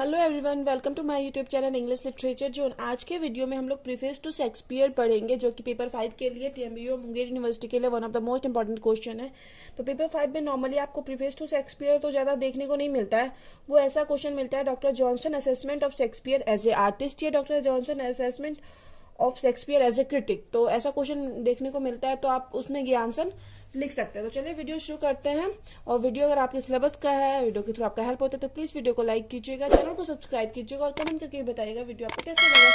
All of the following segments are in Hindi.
Hello everyone, welcome to my YouTube channel English literature zone. आज के वीडियो में हम लोग प्रीफेस टू शेक्सपियर पढ़ेंगे, जो कि पेपर 5 के लिए टीएमबीयू मुंगेर यूनिवर्सिटी के लिए one of the most important question है। तो पेपर 5 में नॉर्मली आपको प्रीफेस टू शेक्सपियर तो ज़्यादा देखने को नहीं मिलता है। वो ऐसा क्वेश्चन मिलता है, doctor Johnson assessment of Shakespeare as a artist या doctor Johnson assessment of Shakespeare as a critic. तो ऐसा क्वेश्चन देखने को मिलता है, तो आप उसमें ये आंसर लिख सकते हैं। तो चलिए वीडियो शुरू करते हैं। और वीडियो अगर आपके सिलेबस का है, वीडियो के थ्रू आपका हेल्प होता है, तो प्लीज़ वीडियो को लाइक कीजिएगा, चैनल को सब्सक्राइब कीजिएगा और कमेंट करके बताइएगा वीडियो आपको कैसे लगा।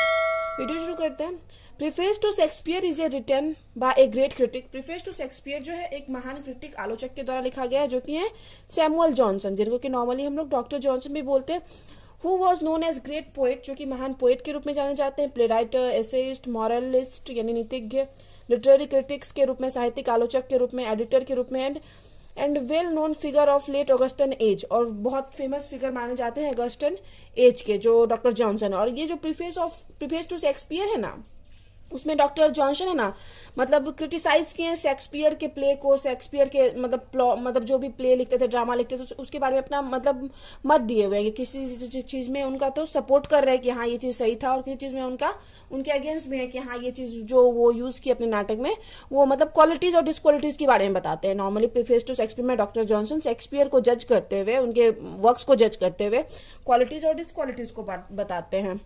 वीडियो शुरू करते हैं। Preface to Shakespeare is a written by a great critic. Preface to Shakespeare जो है एक महान क्रिटिक आलोचक के द्वारा लिखा गया है, जो कि है सैमुअल जॉनसन, जिनको कि नॉर्मली हम लोग डॉक्टर जॉनसन भी बोलते हैं। Who was known as great poet, जो कि महान पोएट के रूप में जाने जाते हैं, प्ले राइटर, एसेइस्ट, मॉरलिस्ट यानी नीतिज्ञ, लिटरेरी क्रिटिक्स के रूप में, साहित्यिक आलोचक के रूप में, एडिटर के रूप में, and well known figure of late Augustan age, और बहुत फेमस फिगर माने जाते हैं ऑगस्टन एज के, जो डॉक्टर जॉनसन है। और ये जो प्रीफेस टू शेक्सपियर है ना, उसमें डॉक्टर जॉनसन है ना, मतलब क्रिटिसाइज किए हैं शेक्सपियर के प्ले को, शेक्सपियर के मतलब जो भी प्ले लिखते थे, ड्रामा लिखते थे, उसके बारे में अपना मतलब मत दिए हुए हैं कि किसी चीज़ में उनका तो सपोर्ट कर रहे हैं कि हाँ ये चीज़ सही था, और किसी चीज़ में उनके अगेंस्ट भी है कि हाँ ये चीज़ जो वो यूज़ की अपने नाटक में, वो मतलब क्वालिटीज़ और डिसक्वालिटीज़ के बारे में बताते हैं। नॉर्मली प्रीफेस टू शेक्सपियर में डॉक्टर जॉनसन शेक्सपियर को जज करते हुए, उनके वर्क्स को जज करते हुए क्वालिटीज़ और डिसक्वालिटीज़ को बताते हैं।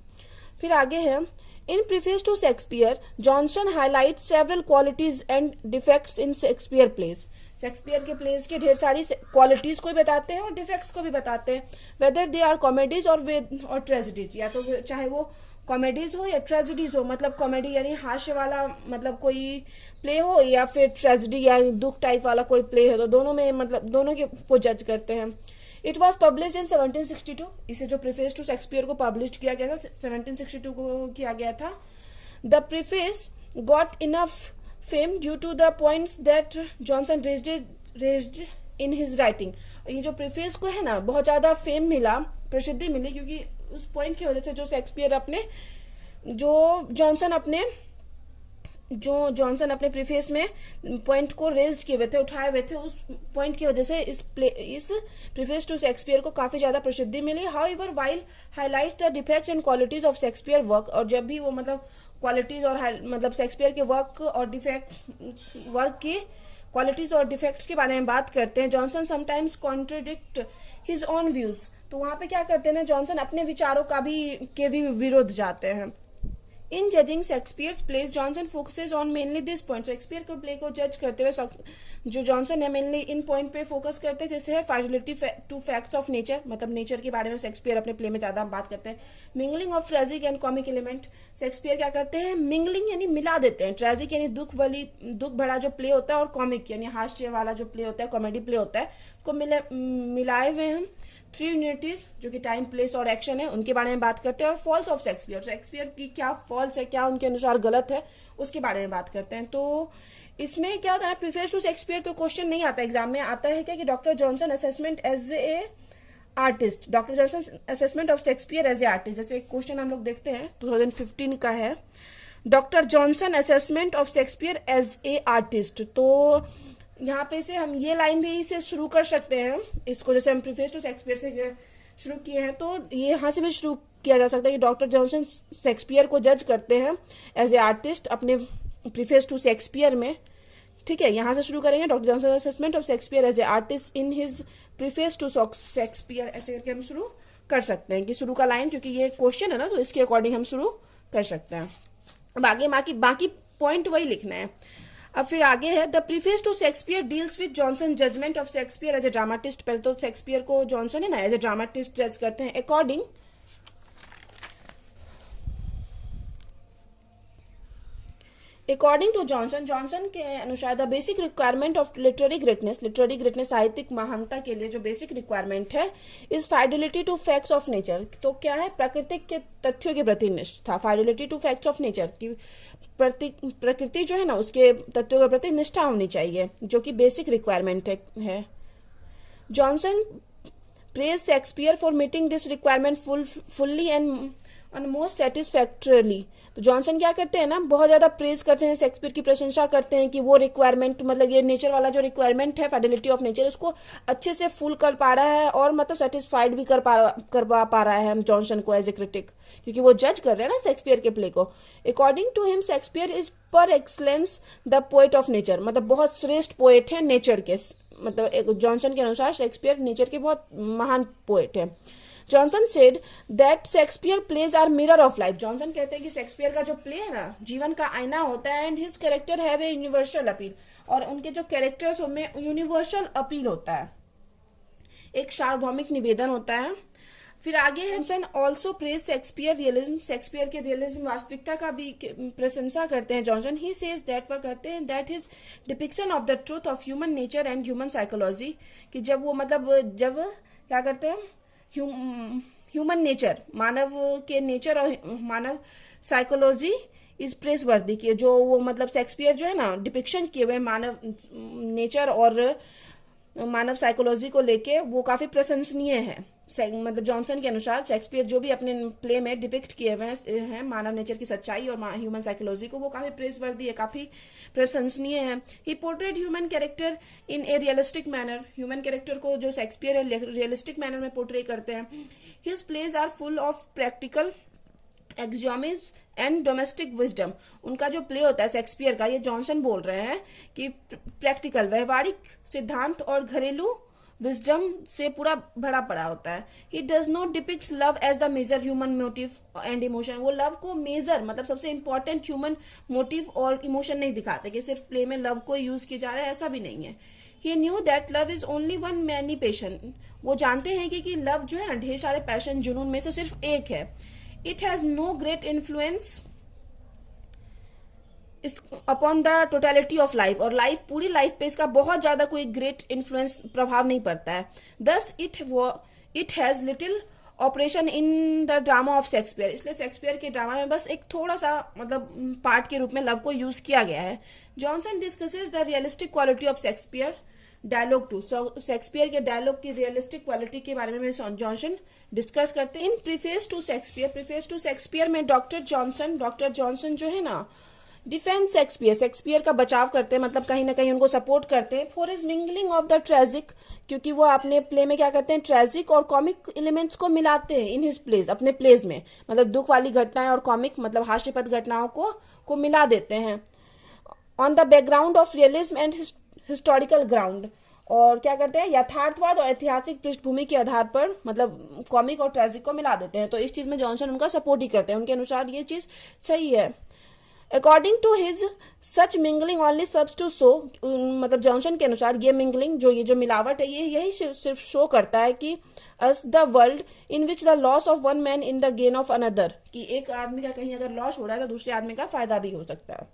फिर आगे है, In preface to Shakespeare, Johnson highlights several qualities and defects in Shakespeare plays. Shakespeare के प्लेस के ढेर सारी क्वालिटीज को भी बताते हैं और डिफेक्ट्स को भी बताते हैं। वेदर दे आर कॉमेडीज और ट्रेजिडीज, या तो चाहे वो कॉमेडीज हो या ट्रेजिडीज हो, मतलब कॉमेडी यानी हास्य वाला मतलब कोई प्ले हो, या फिर ट्रेजिडी या दुख टाइप वाला कोई प्ले हो, तो दोनों में मतलब दोनों के को जज करते हैं। It was published in 1762। इसे जो प्रीफेस टू शेक्सपियर को पब्लिश किया गया था 1762 को किया गया था। The preface got enough fame due to the points that Johnson raised in his writing. ये जो प्रीफेस को है ना, बहुत ज़्यादा फेम मिला, प्रसिद्धि मिली, क्योंकि उस पॉइंट की वजह से जो शेक्सपियर जॉनसन अपने प्रीफेस में पॉइंट को रेज किए हुए थे, उठाए हुए थे, उस पॉइंट की वजह से इस प्रीफेस टू शेक्सपियर को काफ़ी ज़्यादा प्रसिद्धि मिली। However while highlight the defect and qualities of Shakespeare work, और जब भी वो मतलब क्वालिटीज और मतलब शेक्सपियर के वर्क की क्वालिटीज और डिफेक्ट्स के बारे में बात करते हैं, Johnson sometimes contradict his on views. तो वहाँ पे क्या करते हैं जॉनसन, अपने विचारों के भी विरोध जाते हैं। In judging Shakespeare's plays Johnson focuses on mainly this point. Shakespeare के प्ले को जज करते हुए जो जॉनसन है मेनली इन पॉइंट पे फोकस करते हैं, जैसे है fidelity to facts of nature, मतलब नेचर के बारे में शेक्सपियर अपने प्ले में ज़्यादा बात करते हैं। Mingling of tragic and comic element, Shakespeare क्या करते हैं, मिंगलिंग यानी मिला देते हैं, ट्रेजिक यानी दुख भरा जो प्ले होता है, और कॉमिक यानी हास्य वाला जो प्ले होता है, कॉमेडी प्ले होता है, उसको मिलाए हुए हैं। थ्री यूनिटीज, जो कि टाइम, प्लेस और एक्शन है, उनके बारे में बात करते हैं। और फॉल्स ऑफ शेक्सपियर की क्या फॉल्स है, क्या उनके अनुसार गलत है, उसके बारे में बात करते हैं। तो इसमें क्या होता है, प्रीफेस टू शेक्सपियर तो क्वेश्चन नहीं आता एग्जाम में, आता है क्या कि doctor Johnson assessment as a artist, doctor Johnson assessment of Shakespeare as a artist. जैसे एक क्वेश्चन हम लोग देखते हैं 2015 का है, doctor Johnson assessment of Shakespeare as a artist. तो यहाँ पे से हम ये लाइन भी से शुरू कर सकते हैं इसको, जैसे हम प्रीफेस टू शेक्सपियर से शुरू किए हैं, तो ये यहाँ से भी शुरू किया जा सकता है कि डॉक्टर जॉनसन शेक्सपियर को जज करते हैं एज ए आर्टिस्ट अपने प्रीफेस टू शेक्सपियर में। ठीक है, यहाँ से शुरू करेंगे, doctor Johnson assessment of Shakespeare as a artist in his preface to Shakespeare, ऐसे करके हम शुरू कर सकते हैं कि शुरू का लाइन, क्योंकि ये क्वेश्चन है ना, तो इसके अकॉर्डिंग हम शुरू कर सकते हैं। अब आगे बाकी पॉइंट वही लिखना है। अब फिर आगे है, the preface to Shakespeare deals with Johnson judgement of Shakespeare as a dramatist. पहले तो शेक्सपियर को जॉनसन है ना एज ए ड्रामाटिस्ट जज करते हैं। अकॉर्डिंग टू जॉनसन के अनुसार the basic requirement of literary greatness साहित्यिक महानता के लिए जो बेसिक रिक्वायरमेंट है, is fidelity to facts of nature. तो क्या है, प्राकृतिक के तथ्यों के प्रति निष्ठा, fidelity to facts of nature की प्रकृति जो है ना, उसके तथ्यों के प्रति निष्ठा होनी चाहिए, जो कि बेसिक रिक्वायरमेंट है। Johnson praise Shakespeare for meeting this requirement fully and and most satisfactorily. तो जॉनसन क्या करते हैं ना, बहुत ज़्यादा प्रेज करते हैं, शेक्सपियर की प्रशंसा करते हैं कि वो रिक्वायरमेंट, मतलब ये नेचर वाला जो रिक्वायरमेंट है, फाइडेलिटी ऑफ नेचर, उसको अच्छे से फुल कर पा रहा है और मतलब सेटिस्फाइड भी कर पा रहा है हम जॉनसन को एज ए क्रिटिक, क्योंकि वो जज कर रहे हैं ना शेक्सपियर के प्ले को। According to him Shakespeare is par excellence the poet of nature, मतलब बहुत श्रेष्ठ पोएट है नेचर के, मतलब जॉनसन के अनुसार शेक्सपियर नेचर के बहुत महान पोएट है। Johnson said that Shakespeare plays are mirror of life. Johnson कहते हैं कि शेक्सपियर का जो प्ले है ना, जीवन का आईना होता है, and his character have a universal appeal, और उनके जो कैरेक्टर्स उनमें यूनिवर्सल अपील होता है, एक सार्वभौमिक निवेदन होता है। फिर आगे Johnson also praise Shakespeare realism, Shakespeare के रियलिज्म, वास्तविकता का भी प्रशंसा करते हैं जॉनसन। ही सेज दैट, वह कहते हैं that his depiction of the truth of human nature and human psychology, कि जब वो मतलब जब क्या करते हैं, ह्यूमन नेचर, मानव के नेचर और मानव साइकोलॉजी इस प्रेस वर्दी की, जो वो मतलब शेक्सपियर जो है ना डिपिक्शन किए हुए मानव नेचर और मानव साइकोलॉजी को लेके वो काफ़ी प्रशंसनीय है। मतलब जॉनसन के अनुसार शेक्सपियर जो भी अपने प्ले में डिपिक्ट किए हुए हैं मानव नेचर की सच्चाई और ह्यूमन साइकोलॉजी को, वो काफ़ी प्रेसवर्दी है, काफ़ी प्रशंसनीय है। He portrayed human character in a realistic manner, human character को जो शेक्सपियर रियलिस्टिक मैनर में पोर्ट्रे करते हैं। His plays are full of practical axioms and domestic wisdom. उनका जो प्ले होता है शेक्सपियर का, ये जॉनसन बोल रहे हैं कि प्रैक्टिकल, व्यवहारिक सिद्धांत और घरेलू विजडम से पूरा भरा पड़ा होता है। He does not depict love as the major human motive and emotion. वो लव को मेजर, मतलब सबसे इंपॉर्टेंट ह्यूमन मोटिव और इमोशन नहीं दिखाते, कि सिर्फ प्ले में लव को यूज किया जा रहा है, ऐसा भी नहीं है। He knew that love is only one many passion. वो जानते हैं कि लव जो है ना, ढेर सारे पैशन, जुनून में से सिर्फ एक है। It has no great influence upon the totality of life, और लाइफ, पूरी लाइफ पे इसका बहुत ज्यादा कोई ग्रेट इन्फ्लुएंस, प्रभाव नहीं पड़ता है। Thus it has little operation in the drama of Shakespeare. इसलिए शेक्सपियर के ड्रामा में बस एक थोड़ा सा मतलब पार्ट के रूप में लव को यूज किया गया है। Johnson discusses the realistic quality of Shakespeare dialogue too. Shakespeare के डायलॉग की रियलिस्टिक क्वालिटी के बारे में जॉनसन डिस्कस करते हैं। इन प्रीफेस टू शेक्सपियर में डॉक्टर जॉनसन जो है ना, डिफेंस शेक्सपियर का बचाव करते हैं, मतलब कहीं ना कहीं उनको सपोर्ट करते हैं। For is mingling of the tragic, क्योंकि वो अपने प्ले में क्या करते हैं, ट्रेजिक और कॉमिक एलिमेंट्स को मिलाते हैं इन हिज प्लेज, अपने प्लेज में, मतलब दुख वाली घटनाएं और कॉमिक, मतलब हास्यपद घटनाओं को मिला देते हैं। On the background of realism and historical ground, और क्या करते हैं, यथार्थवाद और ऐतिहासिक पृष्ठभूमि के आधार पर मतलब कॉमिक और ट्रेजिक को मिला देते हैं। तो इस चीज में जॉनसन उनका सपोर्ट ही करते हैं, उनके अनुसार ये चीज सही है। According to his such mingling only serves to show, मतलब जॉनसन के अनुसार ये मिंगलिंग, जो मिलावट है, ये यही सिर्फ शो करता है कि us the world in which the loss of one man in the gain of another, कि एक आदमी का कहीं अगर लॉस हो रहा है तो दूसरे आदमी का फायदा भी हो सकता है।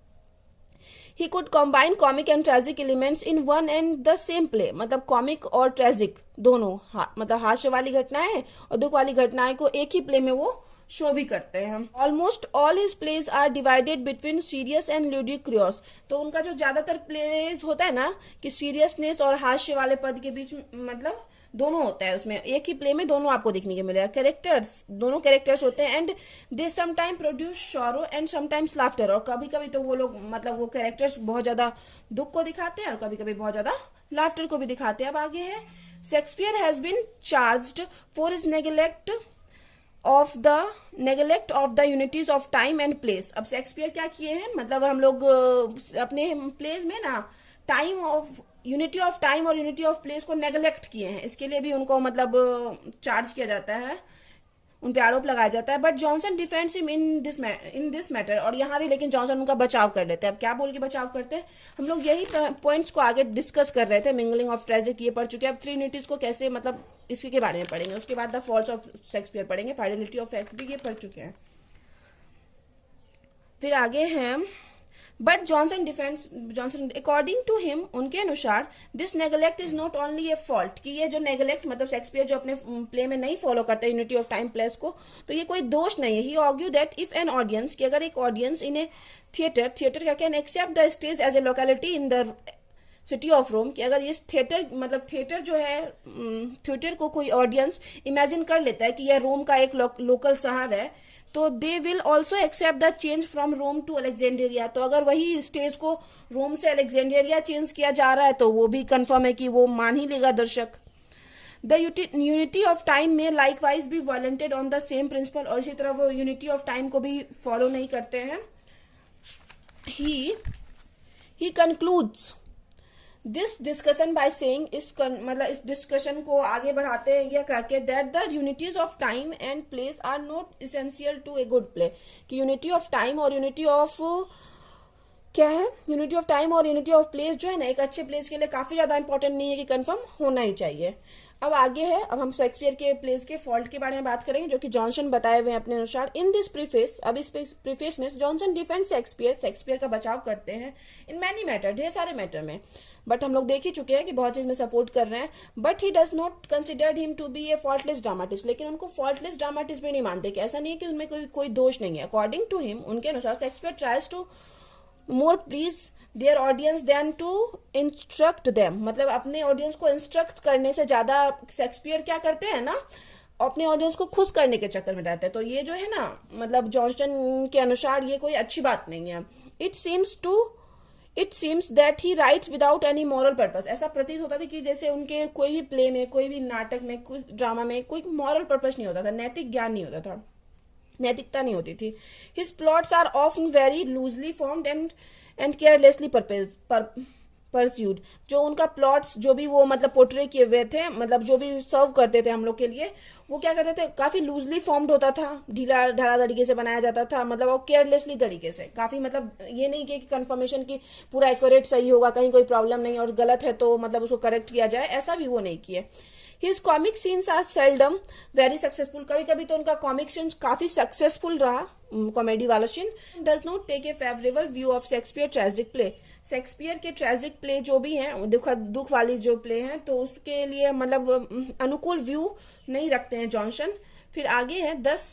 He could combine comic and tragic elements in one and the same play, मतलब कॉमिक और ट्रेजिक दोनों, मतलब हास्य वाली घटनाएं और दुख वाली घटनाएं को एक ही प्ले में वो शो भी करते हैं। Almost all his plays are divided between serious and ludicrous. तो उनका जो ज्यादातर प्लेज होता है ना, कि सीरियसनेस और हास्य वाले पद के बीच मतलब दोनों होता है, उसमें एक ही प्ले में दोनों आपको देखने को मिलेगा। दोनों कैरेक्टर्स होते हैं, and they sometime produce sorrow and sometimes laughter, और कभी कभी तो वो लोग मतलब वो कैरेक्टर्स बहुत ज्यादा दुख को दिखाते हैं और कभी कभी बहुत ज्यादा लाफ्टर को भी दिखाते हैं। अब आगे है, Shakespeare has been charged for his neglect of the unities of time and place. अब शेक्सपियर क्या किए हैं, मतलब हम लोग अपने प्लेस में ना यूनिटी ऑफ टाइम और यूनिटी ऑफ प्लेस को नेग्लेक्ट किए हैं, इसके लिए भी उनको मतलब चार्ज किया जाता है, उन पे आरोप लगाया जाता है। But Johnson defends him in this matter, और यहाँ भी लेकिन जॉनसन उनका बचाव कर लेते हैं। अब क्या बोल के बचाव करते हैं, हम लोग यही पॉइंट्स को आगे डिस्कस कर रहे थे। मिंगलिंग ऑफ ट्रेजिक ये पढ़ चुके हैं, अब थ्री यूनिटीज को कैसे मतलब इसके बारे में पढ़ेंगे, उसके बाद द फॉल्स ऑफ शेक्सपियर पढ़ेंगे, फाइडेलिटी ऑफ शेक्सपियर ये पढ़ चुके हैं। फिर आगे हैं, but Johnson according to him, उनके अनुसार this neglect is not only a fault, कि ये जो नेग्लेक्ट मतलब शेक्सपियर जो अपने प्ले में नहीं फॉलो करता यूनिटी ऑफ टाइम प्लेस को, तो ये कोई दोष नहीं है। He argue that if an audience, कि अगर एक ऑडियंस इन ए थिएटर का can accept the stage as a locality in the city of Rome, कि अगर ये थिएटर मतलब थिएटर जो है, थिएटर को कोई ऑडियंस इमेजिन कर लेता है कि यह रोम का एक लोकल शहर है, तो they will also accept the change from Rome to Alexandria. तो अगर वही स्टेज को रोम से अलेक्जेंड्रिया चेंज किया जा रहा है तो वो भी कंफर्म है कि वो मान ही लेगा दर्शक। द यूनिटी ऑफ टाइम में लाइकवाइज भी वॉलेंटेड ऑन द सेम प्रिंसिपल, और इसी तरह वो यूनिटी ऑफ टाइम को भी फॉलो नहीं करते हैं। He concludes this discussion by saying, मतलब इस डिस्कशन को आगे बढ़ाते हैं यह कहकर, that the unities of time and place are not essential to a good play, कि यूनिटी ऑफ टाइम और यूनिटी ऑफ क्या है, यूनिटी ऑफ टाइम और यूनिटी ऑफ प्लेस जो है ना, एक अच्छे प्लेस के लिए काफी ज्यादा इंपॉर्टेंट नहीं है कि कंफर्म होना ही चाहिए। अब आगे है, अब हम शेक्सपियर के प्लेस के फॉल्ट के बारे में बात करेंगे जो कि जॉनसन बताए हुए हैं अपने अनुसार। इन दिस प्रीफेस, अब इस प्रीफेस में जॉनसन डिफेंड शेक्सपियर का बचाव करते हैं इन मैनी मैटर, ढेर सारे मैटर में, बट हम लोग देख ही चुके हैं कि बहुत चीज में सपोर्ट कर रहे हैं। But he does not considered him to be a faultless dramatist, लेकिन उनको फॉल्टलेस ड्रामाटिस्ट भी नहीं मानते, कि ऐसा नहीं है कि उनमें कोई दोष नहीं है। अकॉर्डिंग टू हिम, उनके अनुसार Shakespeare tries to more please their audience than to instruct them, मतलब अपने ऑडियंस को इंस्ट्रक्ट करने से ज्यादा शेक्सपियर क्या करते हैं ना, अपने ऑडियंस को खुश करने के चक्कर में रहते हैं। तो ये जो है ना, मतलब जॉनसन के अनुसार ये कोई अच्छी बात नहीं है। It seems that he rights without any moral purpose, ऐसा प्रतीत होता था कि जैसे उनके कोई भी प्ले में, कोई भी नाटक में, कोई ड्रामा में कोई मॉरल पर्पस नहीं होता था, नैतिक ज्ञान नहीं होता था, नैतिकता नहीं होती थी। His plots are often very loosely formed and carelessly pursued, जो उनका प्लॉट्स जो भी वो मतलब पोर्ट्रे किए हुए थे, मतलब जो भी सर्व करते थे हम लोग के लिए, वो क्या करते थे, काफी लूजली फॉर्म्ड होता था, ढीला ढाला तरीके से बनाया जाता था, मतलब वो केयरलेसली तरीके से, काफी मतलब ये नहीं कि कंफर्मेशन की पूरा एक्यूरेट सही होगा, कहीं कोई प्रॉब्लम नहीं, और गलत है तो मतलब उसको करेक्ट किया जाए, ऐसा भी वो नहीं किए। His comic scenes are seldom very successful, कभी कभी तो उनका कॉमिक सीन्स काफी सक्सेसफुल रहा, कॉमेडी वाला scene. Does not take a favourable view of Shakespeare tragic play, Shakespeare के ट्रेजिक प्ले जो भी हैं, दुख वाली जो प्ले हैं, तो उसके लिए मतलब अनुकूल व्यू नहीं रखते हैं जॉनसन। फिर आगे है 10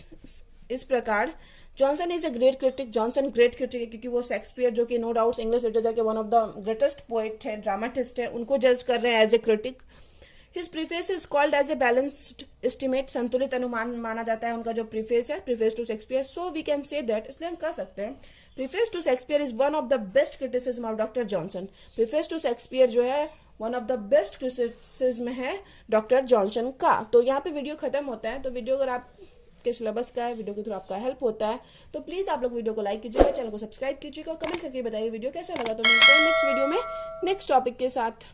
इस प्रकार, Johnson is a great critic, Johnson great critic है क्योंकि वो शेक्सपियर जो कि नो डाउट इंग्लिश लिटरेचर के one of the greatest poet है, ड्रामाटिस्ट है, उनको जज कर रहे हैं as a critic. His preface is called as a balanced estimate, संतुलित अनुमान माना जाता है उनका जो प्रीफेस है, preface to Shakespeare. So we can say that, इसलिए हम कह सकते हैं preface to Shakespeare is one of the best criticism of doctor Johnson. Preface to Shakespeare जो है one of the best criticism है डॉक्टर जॉनसन का। तो यहाँ पे वीडियो खत्म होता है। तो वीडियो अगर आपके सिलेबस का है, वीडियो के थ्रू आपका हेल्प होता है, तो प्लीज आप लोग वीडियो को लाइक कीजिएगा, चैनल को सब्सक्राइब कीजिएगा, कमेंट करके बताइए वीडियो कैसा लगा। तो मिलते हैं नेक्स्ट वीडियो में नेक्स्ट टॉपिक के साथ।